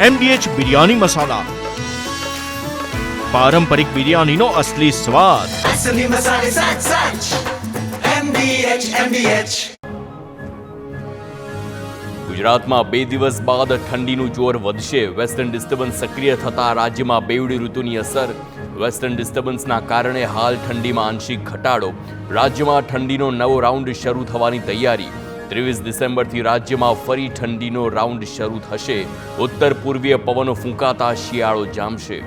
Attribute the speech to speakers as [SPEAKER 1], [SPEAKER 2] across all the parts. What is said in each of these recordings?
[SPEAKER 1] MDH biryani મસાલા, પારંપરિક બિરયાનીનો અસલી સ્વાદ.
[SPEAKER 2] असली मसाले सच सच MDH
[SPEAKER 3] ગુજરાતમાં 2 દિવસ બાદ ઠંડીનું જોર વધશે. વેસ્ટર્ન ડિસ્ટર્બન્સ સક્રિય થતા રાજ્યમાં બેવડી ઋતુની અસર. વેસ્ટર્ન ડિસ્ટર્બન્સના કારણે હાલ ઠંડીમાં આંશિક ઘટાડો. રાજ્યમાં ઠંડીનો નવો રાઉન્ડ શરૂ થવાની તૈયારી. 23 ડિસેમ્બરથી રાજ્યમાં ફરી ઠંડીનો રાઉન્ડ શરૂ થશે. ઉત્તર પૂર્વીય પવનો ફૂંકાતા શિયાળો જામશે.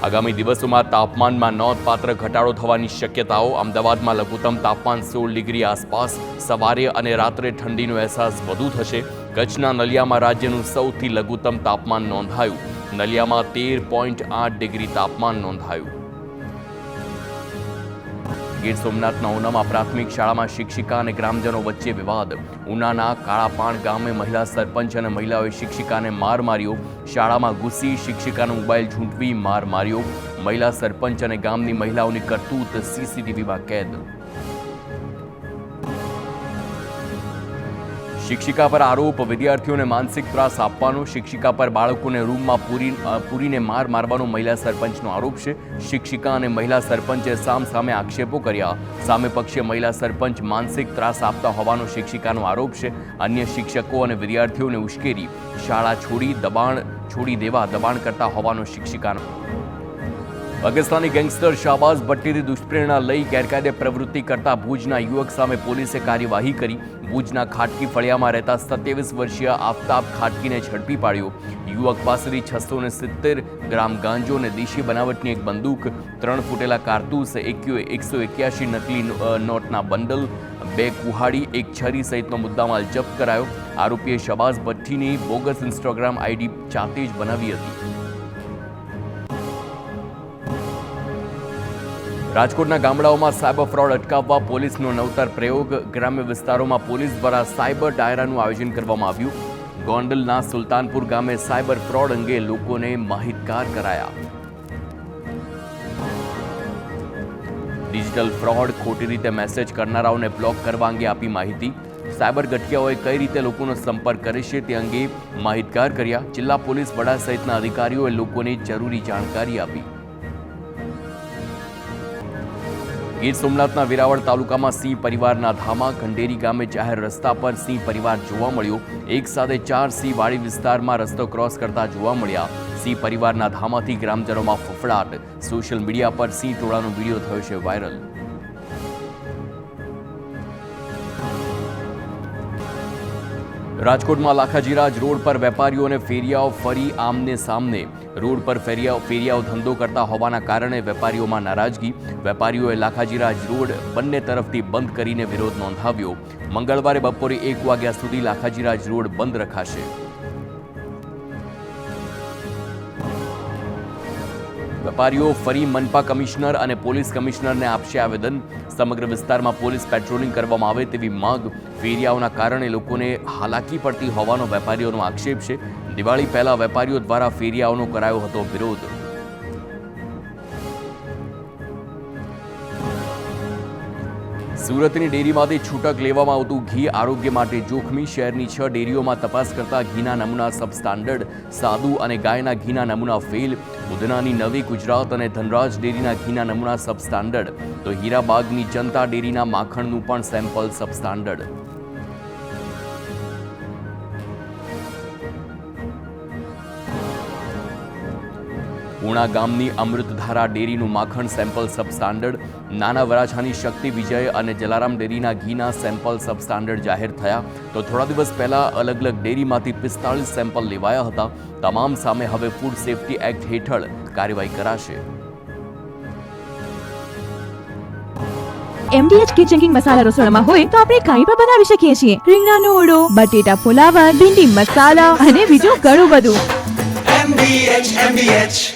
[SPEAKER 3] આગામી દિવસોમાં તાપમાનમાં નોંધપાત્ર ઘટાડો થવાની શક્યતાઓ. અમદાવાદમાં લઘુત્તમ તાપમાન 16 ડિગ્રી આસપાસ. સવારે અને રાત્રે ઠંડીનો અહેસાસ વધુ થશે. કચ્છના નલિયામાં રાજ્યનું સૌથી લઘુત્તમ તાપમાન નોંધાયું. નલિયામાં 13.8 ડિગ્રી તાપમાન નોંધાયું. ગીર સોમનાથના ઉનામાં પ્રાથમિક શાળામાં શિક્ષિકા અને ગ્રામજનો વચ્ચે વિવાદ. ઉનાના કાળાપાણ ગામે મહિલા સરપંચ અને મહિલાઓએ શિક્ષિકાને માર માર્યો. શાળામાં ઘૂસી શિક્ષિકાનો મોબાઈલ ઝૂંટવી માર માર્યો. મહિલા સરપંચ અને ગામની મહિલાઓની કરતૂત સીસીટીવીમાં કેદ. શિક્ષિકા પર આરોપ. વિદ્યાર્થીઓને માનસિક ત્રાસ આપવાનો. શિક્ષિકા પર બાળકોને રૂમમાં પૂરીને માર મારવાનો મહિલા સરપંચનો આરોપ છે. શિક્ષિકા અને મહિલા સરપંચે સામે આક્ષેપો કર્યા. સામે પક્ષે મહિલા સરપંચ માનસિક ત્રાસ આપતા હોવાનો શિક્ષિકાનો આરોપ છે. અન્ય શિક્ષકો અને વિદ્યાર્થીઓને ઉશ્કેરી શાળા છોડી દેવા દબાણ કરતા હોવાનો શિક્ષિકાનો. પાકિસ્તાની ગેંગસ્ટર શાહબાઝ ભટ્ટીથી દુષ્પ્રેરણા લઈ ગેરકાયદે પ્રવૃત્તિ કરતા ભુજના યુવક સામે પોલીસે કાર્યવાહી કરી. ભુજના ખાટકી ફળિયામાં રહેતા 27 વર્ષીય આફતાબ ખાટકીને ઝડપી પાડ્યો. યુવક પાસેથી 670 ગ્રામ ગાંજો અને દેશી બનાવટની એક બંદૂક, 3 ફૂટેલા કારતૂસ, 181 નકલી નોટના બંડલ, 2 કુહાડી, 1 છરી સહિતનો મુદ્દામાલ જપ્ત કરાયો. આરોપીએ શાહબાઝ ભટ્ટીની બોગસ ઇન્સ્ટાગ્રામ આઈડી જાતે જ બનાવી હતી. રાજકોટના ગામડાઓમાં સાયબર ફ્રોડ અટકાવવા પોલીસનો નવતર પ્રયોગ. ગ્રામ્ય વિસ્તારોમાં પોલીસ દ્વારા સાયબર ડાયરાનું આયોજન કરવામાં આવ્યું. ગોંડલના સુલતાનપુર ગામે સાયબર ફ્રોડ અંગે લોકોને માહિતગાર કરાયા. ડિજિટલ ફ્રોડ, ખોટી રીતે મેસેજ કરનારાઓને બ્લોક કરવા અંગે આપી માહિતી. સાયબર ગઠિયાઓએ કઈ રીતે લોકોનો સંપર્ક કરે છે તે અંગે માહિતગાર કર્યા. જિલ્લા પોલીસ વડા સહિતના અધિકારીઓએ લોકોને જરૂરી જાણકારી આપી. ગીર સોમનાથના વેરાવળ તાલુકામાં સિંહ પરિવારના ધામા. ખંડેરી ગામે જાહેર રસ્તા પર સિંહ પરિવાર જોવા મળ્યો. એક સાથે 4 સિંહ વાડી વિસ્તારમાં રસ્તો ક્રોસ કરતા જોવા મળ્યા. સિંહ પરિવારના ધામાથી ગ્રામજનોમાં ફફડાટ. સોશિયલ મીડિયા પર સિંહ ટોળાનો વિડીયો થયો છે વાયરલ. રાજકોટમાં લાખાજીરાજ રોડ પર વેપારીઓ અને ફેરિયાઓ ફરી આમને સામને. રોડ પર ફેરિયાઓ ધંધો કરતા હોવાના કારણે વેપારીઓમાં નારાજગી. વેપારીઓએ લાખાજીરાજ રોડ બંને તરફથી બંધ કરીને વિરોધ નોંધાવ્યો. મંગળવારે બપોરે 1 વાગ્યા સુધી લાખાજીરાજ રોડ બંધ રખાશે. વેપારીઓ ફરી મનપા કમિશનર અને પોલીસ કમિશનરને આપશે આવેદન. સમગ્ર વિસ્તારમાં પોલીસ પેટ્રોલિંગ કરવામાં આવે તેવી માંગ. ફેરિયાઓના કારણે લોકોને હાલાકી પડતી હોવાનો વેપારીઓનો આક્ષેપ છે. દિવાળી પહેલા વેપારીઓ દ્વારા ફેરિયાઓનો કરાયો હતો વિરોધ. સુરતની ડેરીમાંથી છૂટક લેવામાં આવતું ઘી આરોગ્ય માટે જોખમી. શહેરની 6 ડેરીઓમાં તપાસ કરતા ઘીના નમૂના સબસ્ટાન્ડર્ડ, સાદુ અને ગાયના ઘીના નમૂના ફેલ. ઉધનાની નવી ગુજરાત અને ધનરાજ ડેરીના ઘીના નમૂના સબસ્ટાન્ડર્ડ, તો હીરાબાગની જનતા ડેરીના માખણનું પણ સેમ્પલ સબસ્ટાન્ડર્ડ. પૂણા ગામની અમૃતધારા ડેરીનું માખણ સેમ્પલ સબસ્ટાન્ડર્ડ. નાના વરાછાની શક્તિ વિજય અને જલારામ ડેરીના ઘીના સેમ્પલ સબસ્ટાન્ડર્ડ જાહેર થયા. તો થોડા દિવસ પહેલા અલગ અલગ ડેરીમાંથી 45 સેમ્પલ લેવાયા હતા. તમામ સામે હવે ફૂડ સેફ્ટી એક્ટ હેઠળ કાર્યવાહી કરાશે.
[SPEAKER 4] MDH કિચન કિંગ મસાલા રસોડામાં હોય તો આપણે કાંઈ પણ બનાવી શકીએ છીએ. રીંગણાનો ઓળો, બટેટા ફુલાવર, ભીંડી મસાલા અને બીજું ઘણું બધું.
[SPEAKER 2] MDH